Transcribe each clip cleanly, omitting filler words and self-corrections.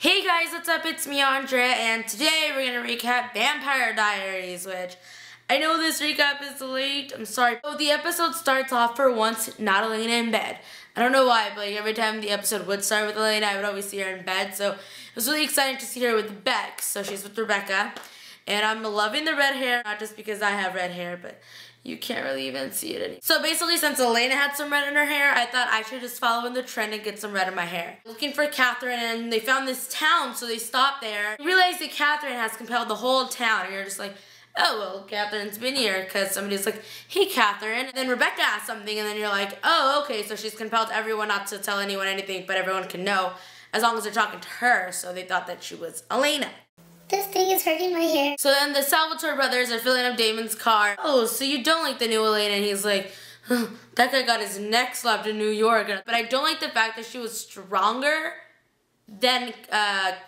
Hey guys, what's up? It's me, Andrea, and today we're gonna recap Vampire Diaries, which I know this recap is late. I'm sorry. So the episode starts off for once, not Elena in bed. I don't know why, but like every time the episode would start with Elena, I would always see her in bed. So it was really exciting to see her with Beck. So she's with Rebecca, and I'm loving the red hair, not just because I have red hair, but you can't really even see it anymore. So basically, since Elena had some red in her hair, I thought I should just follow in the trend and get some red in my hair. Looking for Catherine, and they found this town, so they stopped there. You realize that Catherine has compelled the whole town, and you're just like, oh, well, Catherine's been here, because somebody's like, hey, Catherine. And then Rebecca asked something, and then you're like, oh, okay, so she's compelled everyone not to tell anyone anything, but everyone can know, as long as they're talking to her, so they thought that she was Elena. This thing is hurting my hair. So then the Salvatore brothers are filling up Damon's car. Oh, so you don't like the new Elena? And he's like, that guy got his neck slapped in New York. But I don't like the fact that she was stronger than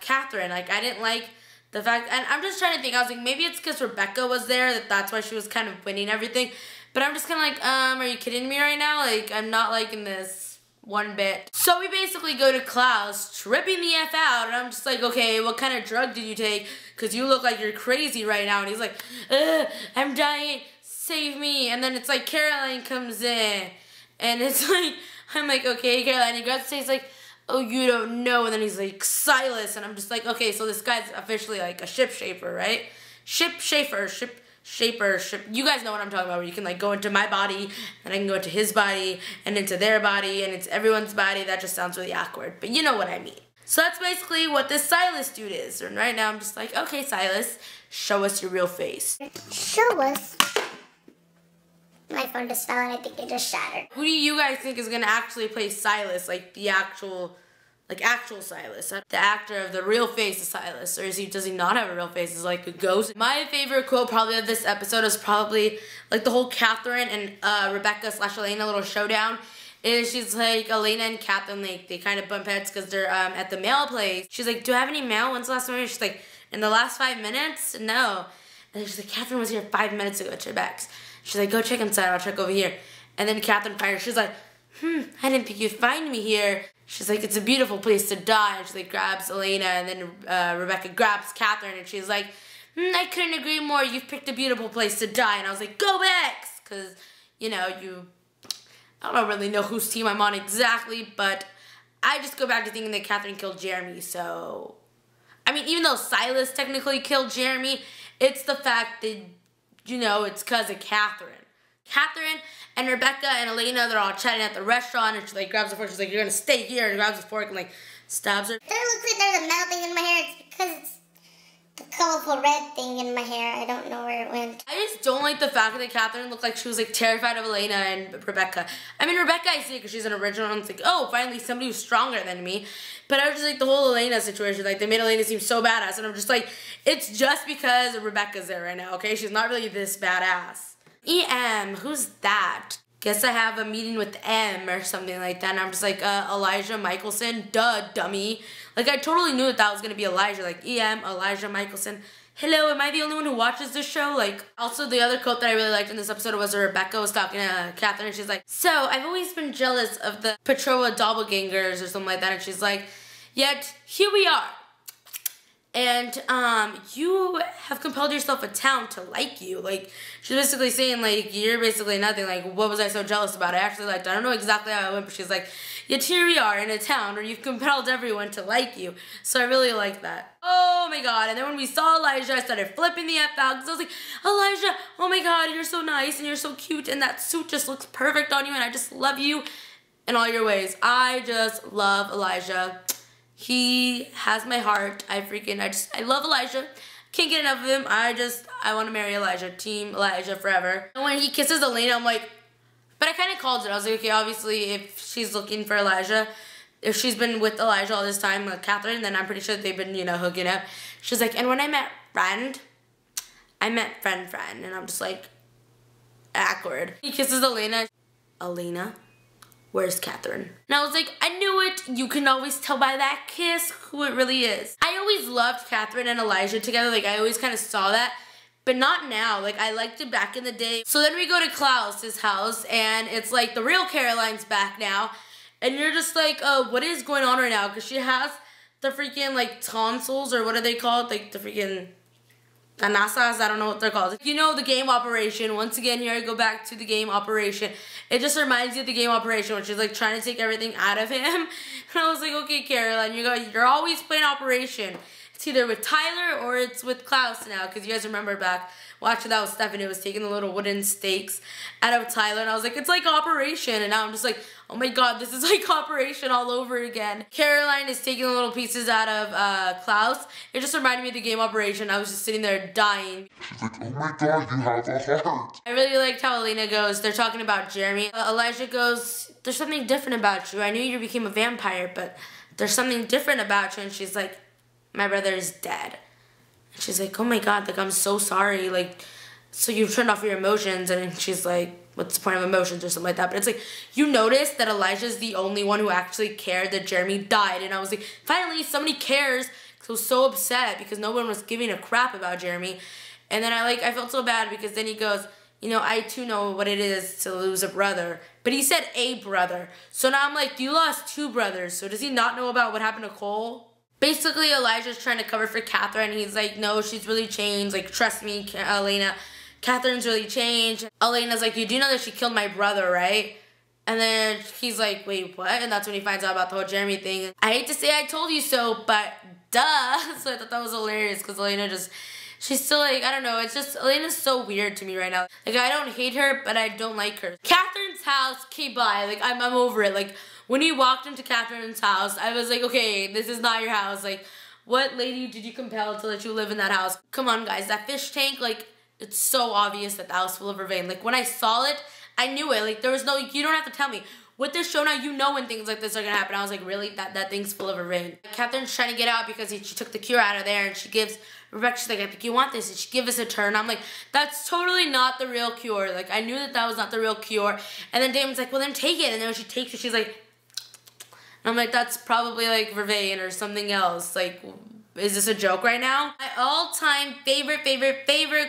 Catherine. Like, I didn't like the fact, and I'm just trying to think. I was like, maybe it's because Rebecca was there, that's why she was kind of winning everything. But I'm just kind of like, are you kidding me right now? Like, I'm not liking this one bit. So we basically go to Klaus, tripping the F out, and I'm just like, okay, what kind of drug did you take? Because you look like you're crazy right now. And he's like, I'm dying, save me. And then it's like Caroline comes in, and it's like, I'm like, okay, Caroline. He grabs the he's like, oh, you don't know. And then he's like, Silas. And I'm just like, okay, so this guy's officially like a ship shaper, right? Ship shaper. You guys know what I'm talking about, where you can like go into my body, and I can go into his body, and into their body, and it's everyone's body. That just sounds really awkward, but you know what I mean. So that's basically what this Silas dude is, and right now I'm just like, okay, Silas, show us your real face. Show us. My phone just fell and I think it just shattered. Who do you guys think is gonna actually play Silas, like the actual Silas, the actor of the real face of Silas, or does he not have a real face? Is like a ghost? My favorite quote probably of this episode is probably like the whole Catherine and Rebecca / Elena little showdown. Is she's like, Elena and Catherine, like they kind of bump heads because they're at the mail place. She's like, do I have any mail? When's the last time? She's like, in the last 5 minutes? No. And then she's like, Catherine was here 5 minutes ago at your Beck's. She's like, go check inside, I'll check over here. And then Catherine fires. She's like, I didn't think you'd find me here. She's like, it's a beautiful place to die. And she like grabs Elena, and then Rebecca grabs Catherine, and she's like, I couldn't agree more. You've picked a beautiful place to die. And I was like, go Bex! Because, you know, I don't really know whose team I'm on exactly, but I just go back to thinking that Catherine killed Jeremy. So, I mean, even though Silas technically killed Jeremy, it's the fact that, you know, it's because of Catherine. Catherine and Rebecca and Elena, they're all chatting at the restaurant, and she like grabs a fork. She's like, you're gonna stay here, and grabs a fork and like stabs her. There looks like there's a metal thing in my hair. It's because it's the colorful red thing in my hair. I don't know where it went. I just don't like the fact that Catherine looked like she was like terrified of Elena and Rebecca. I mean, Rebecca I see it because she's an original, and it's like, oh, finally somebody who's stronger than me. But I was just like, the whole Elena situation, like they made Elena seem so badass, and I'm just like, it's just because Rebecca's there right now, okay? She's not really this badass. EM, who's that? Guess I have a meeting with M or something like that, and I'm just like, Elijah Michelson, duh, dummy. Like, I totally knew that was gonna be Elijah, like, EM, Elijah Michelson. Hello, am I the only one who watches this show? Like, also the other quote that I really liked in this episode was Rebecca was talking to Catherine, and she's like, so, I've always been jealous of the Petrova doppelgangers or something like that, and she's like, yet, here we are. And, you have compelled yourself a town to like you. Like, she's basically saying, like, you're basically nothing. Like, what was I so jealous about? I actually liked it. I don't know exactly how it went, but she's like, yet here we are in a town where you've compelled everyone to like you. So I really liked that. Oh my god. And then when we saw Elijah, I started flipping the F out, because I was like, Elijah, oh my god, you're so nice and you're so cute, and that suit just looks perfect on you, and I just love you in all your ways. I just love Elijah. He has my heart. I love Elijah. Can't get enough of him. I want to marry Elijah. Team Elijah forever. And when he kisses Elena, I'm like, but I kind of called it. I was like, okay, obviously, if she's looking for Elijah, if she's been with Elijah all this time, like Catherine, then I'm pretty sure they've been, you know, hooking up. She's like, and when I met friend, I met friend. And I'm just like, awkward. He kisses Elena. Elena? Where's Catherine? And I was like, I knew it. You can always tell by that kiss who it really is. I always loved Catherine and Elijah together. Like, I always kind of saw that. But not now. Like, I liked it back in the day. So then we go to Klaus's house, and it's like the real Caroline's back now. And you're just like, what is going on right now? Because she has the freaking, like, tonsils, or what are they called? Like, the freaking anasas, I don't know what they're called. You know, the game Operation. Once again, here I go back to the game Operation. It just reminds you of the game Operation, which is, like, trying to take everything out of him. And I was like, okay, Caroline, you're always playing Operation. It's either with Tyler or it's with Klaus now, because you guys remember back watching that with Stephanie was taking the little wooden stakes out of Tyler, and I was like, it's like Operation, and now I'm just like, oh my god, this is like Operation all over again. Caroline is taking the little pieces out of Klaus. It just reminded me of the game Operation. I was just sitting there dying. She's like, oh my god, you have a heart. I really liked how Elena goes, they're talking about Jeremy. Elijah goes, there's something different about you. I knew you became a vampire, but there's something different about you. And she's like, my brother is dead. And she's like, oh my god, like, I'm so sorry. Like, so you've turned off your emotions. And she's like, what's the point of emotions or something like that? But it's like, you notice that Elijah's the only one who actually cared that Jeremy died. And I was like, finally, somebody cares. Because I was so upset because no one was giving a crap about Jeremy. And then I felt so bad because then he goes, you know, I too know what it is to lose a brother. But he said a brother. So now I'm like, you lost 2 brothers. So does he not know about what happened to Cole? Basically, Elijah's trying to cover for Catherine. He's like, no, she's really changed. Like, trust me, Elena. Catherine's really changed. Elena's like, you do know that she killed my brother, right? And then he's like, wait, what? And that's when he finds out about the whole Jeremy thing. I hate to say I told you so, but duh. So I thought that was hilarious because Elena just, she's still like, I don't know. It's just, Elena's so weird to me right now. Like, I don't hate her, but I don't like her. Catherine's house, okay, bye. Like, I'm over it. Like, when he walked into Catherine's house, I was like, okay, this is not your house. Like, what lady did you compel to let you live in that house? Come on, guys. That fish tank, like, it's so obvious that was full of vervain. Like, when I saw it, I knew it. Like, there was no, you don't have to tell me. With this show now, you know when things like this are going to happen. I was like, really? That thing's full of vervain. Catherine's trying to get out because she took the cure out of there, and she gives Rebecca, she's like, I think you want this. And she gives us a turn. I'm like, that's totally not the real cure. Like, I knew that was not the real cure. And then Damon's like, well, then take it. And then when she takes it, she's like, and I'm like, that's probably like vervain or something else. Like, is this a joke right now? My all-time favorite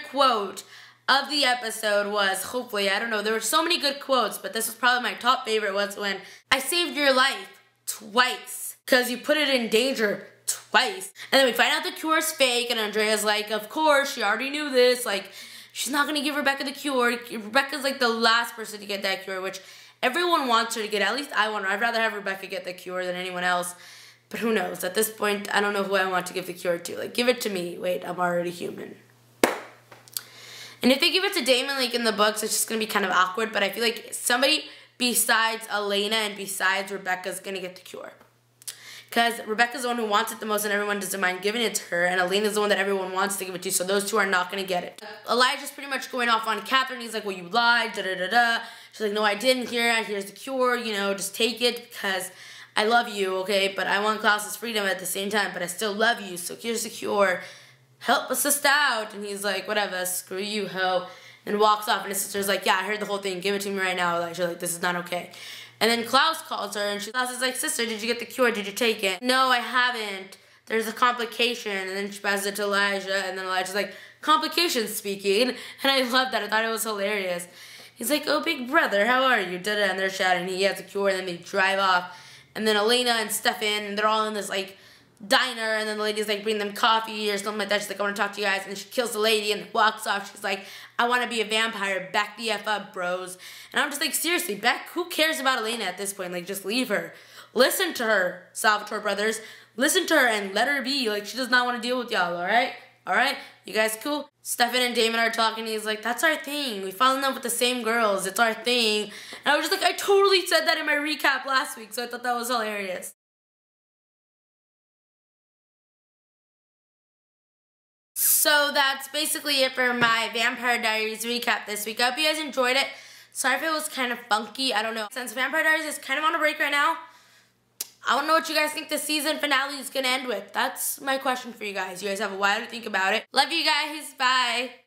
quote of the episode was, hopefully, I don't know, there were so many good quotes, but this was probably my top favorite, was when I saved your life twice because you put it in danger twice. And then we find out the cure is fake, and Andrea's like, of course, she already knew this. Like, she's not going to give Rebecca the cure. Rebecca's like the last person to get that cure, which everyone wants her to get. At least I want her. I'd rather have Rebecca get the cure than anyone else. But who knows? At this point, I don't know who I want to give the cure to. Like, give it to me. Wait, I'm already human. And if they give it to Damon, like, in the books, it's just going to be kind of awkward. But I feel like somebody besides Elena and besides Rebecca's going to get the cure. Because Rebecca's the one who wants it the most and everyone doesn't mind giving it to her. And Elena's the one that everyone wants to give it to. So those two are not going to get it. Elijah's pretty much going off on Catherine. He's like, well, you lied, da-da-da-da. She's like, no, I didn't. Here's the cure. You know, just take it because I love you, okay? But I want Klaus's freedom at the same time. But I still love you. So here's the cure. Help us out. And he's like, whatever, screw you, ho. And walks off. And his sister's like, yeah, I heard the whole thing. Give it to me right now, Elijah. Like, this is not okay. And then Klaus calls her, and Klaus is like, sister, did you get the cure? Did you take it? No, I haven't. There's a complication. And then she passes it to Elijah, and then Elijah's like, complications speaking. And I love that. I thought it was hilarious. He's like, oh, big brother, how are you? Da-da, and they're chatting. He has a cure, and then they drive off. And then Elena and Stefan, and they're all in this, like, diner, and then the lady's like, bring them coffee or something like that. She's like, I want to talk to you guys. And then she kills the lady and walks off. She's like, I want to be a vampire. Back the F up, bros. And I'm just like, seriously, Beck, who cares about Elena at this point? Like, just leave her. Listen to her, Salvatore brothers. Listen to her and let her be. Like, she does not want to deal with y'all, alright? Alright? You guys cool? Stefan and Damon are talking. He's like, that's our thing. We fall in love with the same girls. It's our thing. And I was just like, I totally said that in my recap last week, so I thought that was hilarious. So that's basically it for my Vampire Diaries recap this week. I hope you guys enjoyed it. Sorry if it was kind of funky. I don't know. Since Vampire Diaries is kind of on a break right now, I don't know what you guys think the season finale is going to end with. That's my question for you guys. You guys have a while to think about it. Love you guys. Bye.